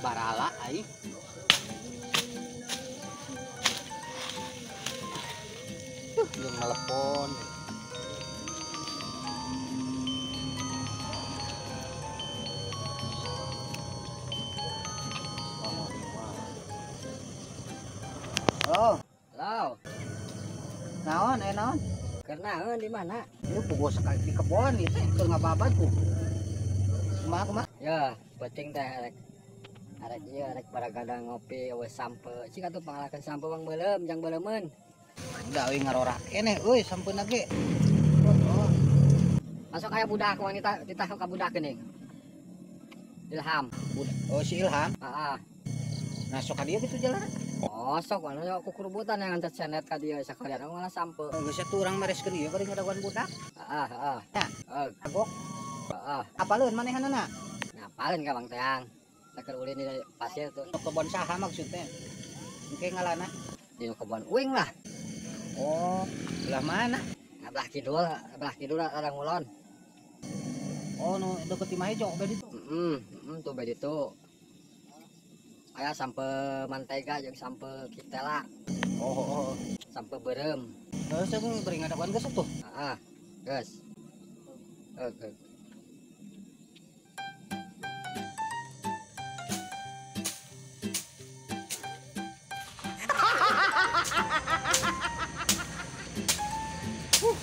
barala ai. Yang telepon. Halo. Halo. Naon, naon? Karena di mana? Ini pugo sekali di kebon itu keur ngababat ku. Kumaha? Ya, penting teh arek ieu arek baragada ngopi we sampe. Sing atuh pangalakan sampe bang beuleum jang beuleumeun. Da euy ngarora keneh euy sampeuna ge. Oh. Masuk aya budak wanita ditah ka budak geuning. Ilham. Oh si Ilham. Heeh. Nah sok ka dieu gitu jalan. Oh, sok anu aku kerubutan yang ngantet senet ka dieu sakalian aku ngalah sampe. Geus atuh urang mareskeun ieu bari ngadaguan budak. Heeh. Ya, agok. Heeh. Apaleun manehanana? Ngapalin ka Bang Teang. Saker ulin di pasir tuh. Kebon saha maksudnya? Engke ngalana. Di kebon uing lah. Oh, belah mana? Belah kidul ada ngulon. Oh, nu deket imah Hejo bedi tuh. Tuh bedi tuh. Aya sampe mantega jeung sampe kitela. Oh. Sampe beureum. Saya pun beri ngadaguan geus atuh. Heeh. Geus. Heeh.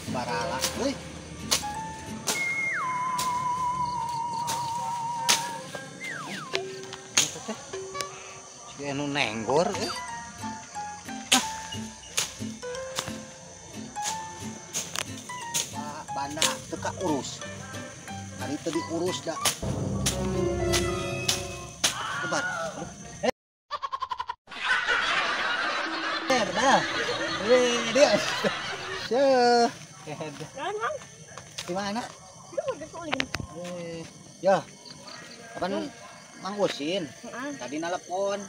Barala euy. Itu teh. Si anu nenggor euy. Banda teu ka urus. Hari teu diurus da. Tebar. Dah. Dia. Seuh. Di mana? Ya. Kapan Mang Usin? Tadi nelpon.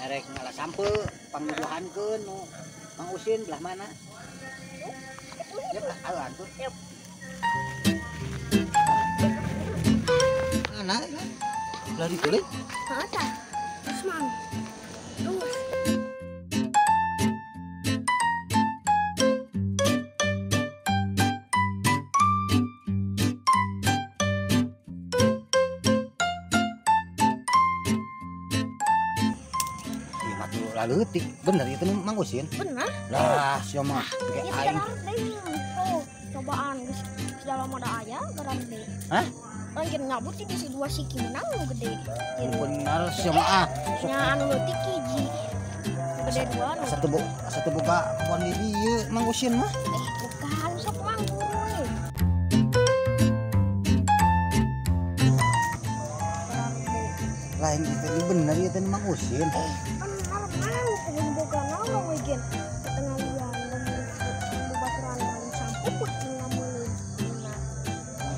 Erek ngalah sampe pangnuduhankeun nu Mang Usin belah mana? Ya, awan tuh. Mana? Belah di kulit? Heeh, tah. Terus mang. Terus. Leutik bener itu Mang Usin. Bener. Lah sia mah Ya kayak aing. tuh cobaan geus dalam ada aya garam gede. Hah? Kan nyabut sih di si dua siki menang nu gede. Bener sia mah. Nya anu leutik hiji. Gede dua nu. Satu buka pon di dieu Mang Usin mah. Bukan sok mang guru. Lain itu bener itu Mang Usin.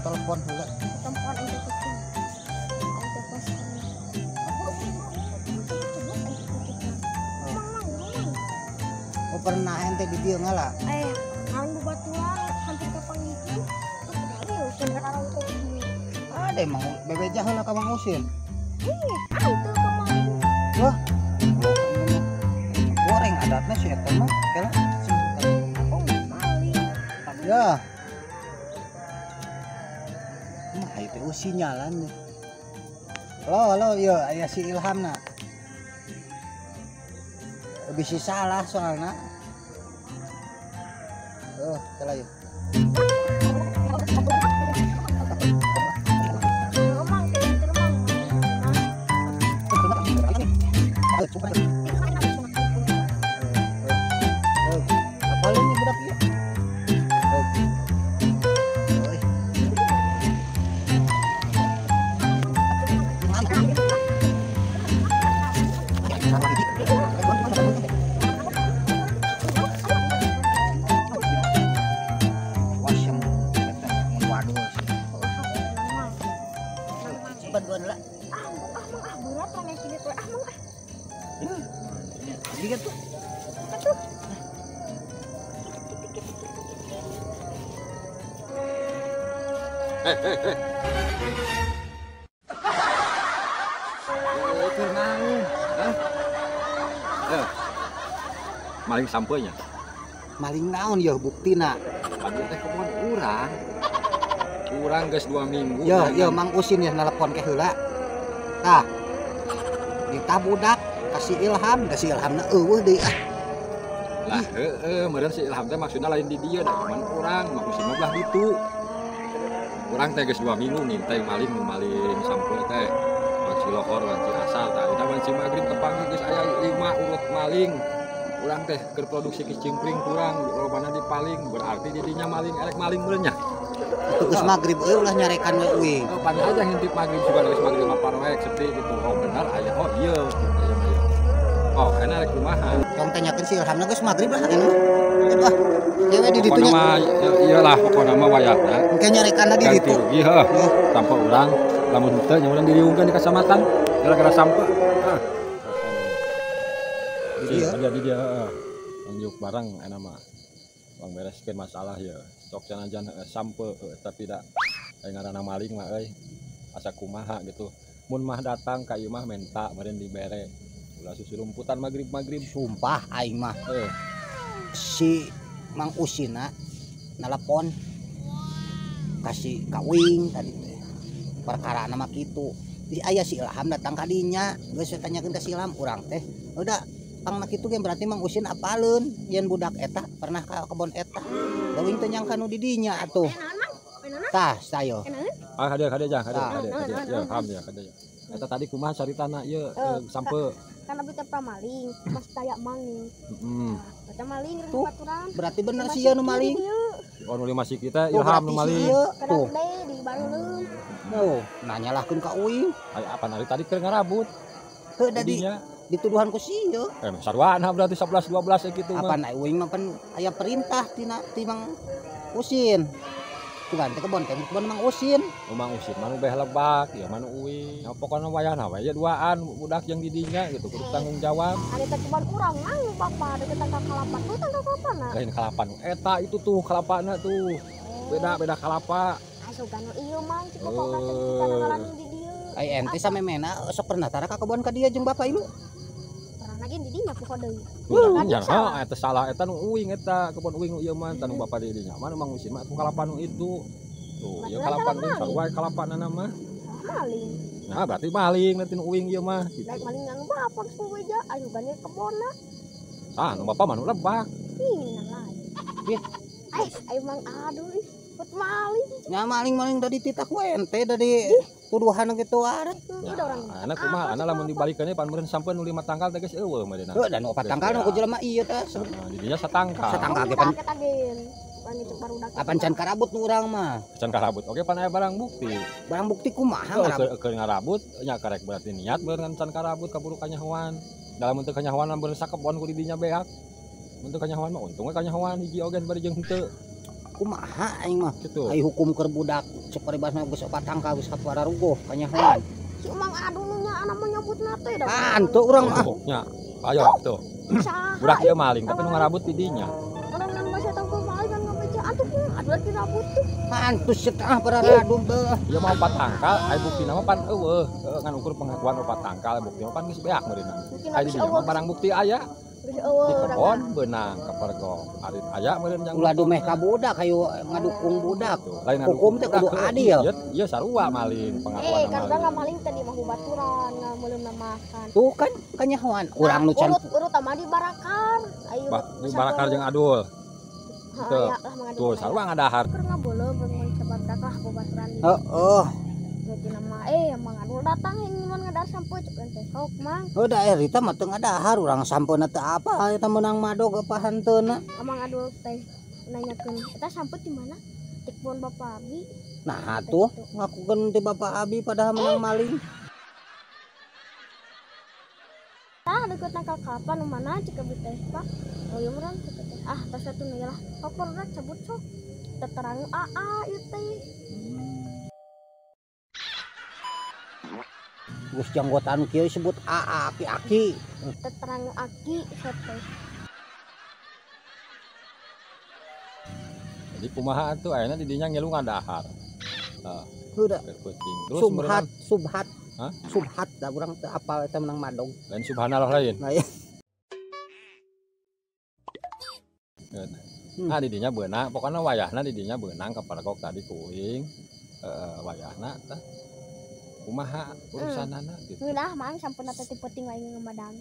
Telepon heula. Oh pernah ente di dieu ngala? Anu baturan hampir ka panggih. Ada emang bebeja heula ka Mang Usin. Anu teu ka panggih. Wah. Goreng adatna si eta mah kela. Ya. Nah itu sinyalan nih. Halo, yo aya si Ilham na. Bisa salah soalnya. Salah yuk. Bantuan lah. Berat panen sini tuh. Lihat tuh. Hehehe. maling sampenya. Maling naon ya buktina? Padahal teh kebon urang. Urang geus 2 minggu. Ya Mang Usin ya nelpon ke heula. Tah. Kita budak kasih ilhamna eueuh deui ah. Lah meureun si Ilham teh maksudna lain di dieu da cuman urang Mang Usin mah belah ditu. Urang teh geus 2 minggu ngintai maling sampeu teh. Wanci lohor wanci asal tah eta wanci magrib kepanggih geus aya 5 urut maling. Urang teh keur produksi kicimpring kurang lobana dipaling berarti didinya maling elek maling meureun nya. Itu geus magrib euy ulah nyarekan we uing. Oh, padahal aja ngintip magrib juga geus magrib maparoek seperti gitu. Oh benar aya. Oh iya. Oh kana rek kumaha. Tong tanyakeun si Ilhamna geus magrib lah anu. Itu ah. Dewe di ditu nya. Iyalah pokona mah wayahna. Engke nyarekanna di ditu. Rugi heuh. Tanpa urang lamun teu nya urang diriungkeun di kecamatan gara-gara sampeu. Dia heeh. Njuk barang ana mah. Bang bereskeun masalah ya. Sok sanajan sampeu tapi da aya ngaranna maling mah euy. Asa kumaha gitu. Mun mah datang ka ieu mah menta meureun dibere. Ulah susurumputan magrib-magrib Sumpah aing mah. Si Mang Usina nelpon kasih ka Uing tadi teh. Perkara nama kitu. Di aya si Ilham datang ka dinya, geus tanyakeun ka si Ilham urang teh. Udah pangna kitu ge berarti Mang Usin apaleun yen budak eta pernah ka kebon eta. Da Uing teh nyangka nu di dinya atuh. Tah, sayo. Ah hade jang hade. Ya paham ya hade. Eta tadi kumaha caritana ieu sampeu. Kan abi teh maling, mas daya maling. Heeh. Eta maling Tuh, baturan. berarti bener sih ya nu maling. Oh nu masih kita Ilham nu maling. Tuh, di Barulung. Oh, nanyalahkeun ka Uing. Aya apa nari tadi keur ngarabut. Heuh da dituduhan ku sieu. Sarwana berarti 11 12 kitu mah. Apa naik Uing mah pan aya perintah tina ti Mang Usin. Tugan teh kebon Mang Usin. Oh Mang Usin manu beh lebak ya manu Uing. Nah, pokona wayahna we ya duaan budak yang di dinya gitu kudu tanggung jawab. Ada teh kebon urang nang Bapak deket tangka kalapan. Tuh tangka kalapana. Lain kalapan. Eta itu tuh kalapana tuh. Beda kalapa. Asup kan ieu mah cik Bapak kata kita ngaran di dieu. Ai ente samemena sok pernah tara ka kebon ka dieu jeung bapak ilu. Pernah lagi di dinya ku deui. Nya eta salah eta nu Uing eta kebon Uing nu ieu mah tanu bapa di dinya. Mana Mang Usin mah kalapan nu itu. Tuh, ieu kalapan nu sarua kalapanana mah. Maling. Nah, berarti maling nanti nu Uing ieu mah. Lain maling yang bapak ku weja anu gane kebonna. Ah, nu bapa mah nu lebak. Ih, lain. Ih, Ai Mang aduh ih, put maling. nya maling dari titak we ente dari tuduhan gitu ada. Udah orang. Anak kumaha anak lamun dibalikeunnya pan meureun sampeun nu 5 tangkal teh geus eueuh mah dina. Heuh dan 4 tangkal nu ku jelema ieu teh. Di dinya satangkal. Satangkal ge pan. Pani cek baru dak. Apan can karabut nu urang mah. Can karabut. Oke pan aya barang bukti. Barang bukti kumaha ngarabut? Keur ngarabut nya karek berarti niat meureun can karabut kaburu kanyahoan. Dalam untuk kanyahoan meureun sakebon ku di dinya beak. Untuk kanyahoan mah untungnya kanyahoan hiji oge bari jeung henteu. Kumaha aing mah Gitu. ai hukum keur budak cek paribasna geus 4 tangkal geus kapara rugoh kanyahoan. Si Mang aduh nu nya anak mah nyebutna teh da. Pantu urang mah. Nya. Ayo tuh. Saha? Budak ieu maling tapi nu ngarabut di dinya. Orang nang masih tahu maling kan ngabeja atuh pun aduh lagi rambut tuh. Pantu setengah pararadu beuh. Ieu mah 4 tangkal, ai buktina mah pan eueuh. Ngan ukur pengakuan 4 tangkal, bukti mah pan geus beak meureunna. Ai di dinya mah barang bukti aya. Geus Di eueuh kebon beunang ka pergok. Ari aya meureun yang Ulah dumeh ka budak hayu ngadukung budak. lain Hukum teh kudu adil. Ieu sarua maling pengakuan karena maling. maling tadi mah baturan ngameuleuh makan. Tuh kan kanyahoan urang nu can urut mah di Barakar. Ayo. Di Barakar jeung Adul. Heeh, ya lah mangadu. Tuh sarua ngadahar. Keur ngaboleh beungeun sabadak lah baturan. Heeh. Berarti nama mangadu datang nyuman ngadar sampai cek teh sok mang. Heuh da eta mah teu ngadahar urang sampeuna teu apa eta meunang madog apa hanteuna. Amang adul teh nanyakeun eta samput di mana? Cek bon Bapak Abi. Nah atuh ngakukeun ti Bapak Abi padahal menang maling. Tah deket nangkal kapan nu mana cek abi teh Pak. Oh ieu meureun ah tas satu nih lah. Kopor udah cabut sok. Terang AA ieu teh. Geus janggotan kieu disebut AA aki-aki. Terang aki teh. Jadi kumaha tuh ayeuna di dinya ngilu ngadahar. Heeh. Heuh da Kucing. Terus subhat. Hah? Subhat da urang teu apal eta menang madog. lain subhanallah lain. Nah ya. Nah didinya beunang pokoknya wayahna didinya beunang kaparagok tadi kuing wayahna tah kumaha urusanana gitu. Ngeunah mang sampurna teh penting wae ngamadang.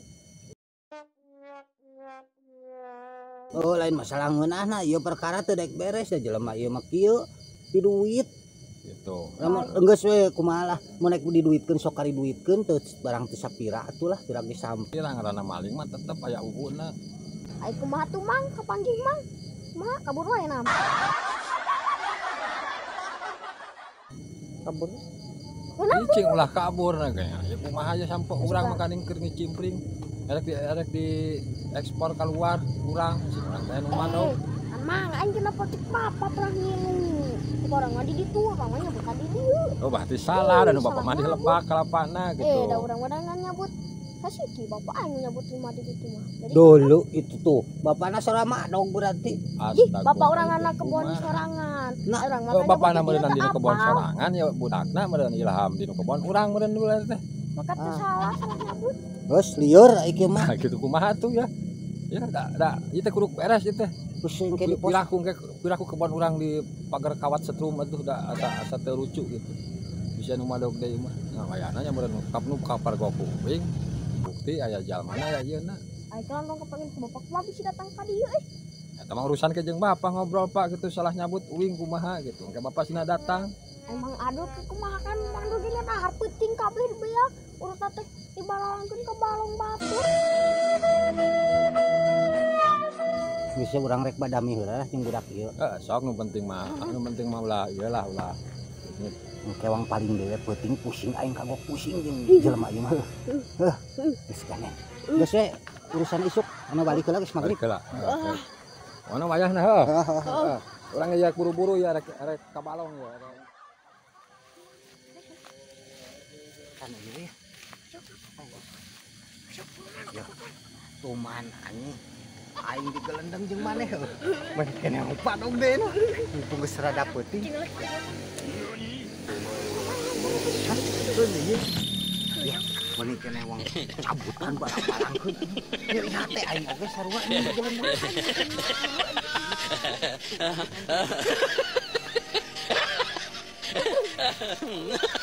Oh lain masalah ngeunahna ieu perkara teu daek beres ya jelema ieu mah kieu di duit Gitu. lamun enggeus we kumaha lah mun naik diduitkeun sok kariduitkeun teu barang teu sapira atuh lah pirang disampe Kira ngaranna maling mah tetep aya uhuna. Ai kumaha tuh mang kapanggih mang. Kumaha kabur wae nam. kabur Cicing ulah kabur na kayaknya. Ya kumaha aja sampai urang makaning keur ngicimpring. Erek di ekspor keluar urang si urang teh nu manok. Kan mang aing kena potik papa perang ngilu. Orang mah di ditu, mamanya bukan di dieu. Oh berarti salah dan bapak mah dilebak kalapana gitu. Da urang-urang nyabut kasiki bapak aing nyabut lima di ditu mah. Jadi dulu itu tuh bapakna sorama dong berarti bapak orang anak kebon sorangan. Nah, Orang Oh, bapak na nyebut meureun di di dieu kebon apa? sorangan ya budakna meureun ilham di kebon urang meureun dulu teh. Maka teu salah nyabut. terus lieur ieu mah Nah gitu kumaha tuh ya. Ya da ieu teh kudu beres ieu teh. pusing ke di pos Piraku kebon urang di pagar kawat setrum atuh da asa teu lucu gitu. Bisa nu madog deui mah. Nah wayahna nya meureun kapnu kapar gokuing. Bukti aya jalmana aya ieuna. Ai kan dong kepengin ke bapak mah bisa datang ka dieu Eta mah urusan ke jeung bapak ngobrol Pak gitu salah nyabut uing kumaha gitu. Engke bapak sina datang. Emang aduh ke kumaha kan mandu dina dahar peuting kabeh beak urut teh dibalangkeun ke balong batur. bisa urang rek badami heula jeung budak ieu Sok nu penting mah ulah ieu lah ulah. kewang paling dewe peuting pusing aing kagok pusing jeung jelema ieu mah geus kana geus we urusan isuk anu balik heula geus magrib Balik heula. Mana wayahna heuh. Urang aya buru-buru ya rek kabalong ya. kan ieu ya tuman anjing aing digelendeng jeung maneh mah kene opa dong deui mumpung geus rada peuting ya meni kene wang cabutan barang-barangkeun ya ieu teh aing oge sarua ini digelendeng Ha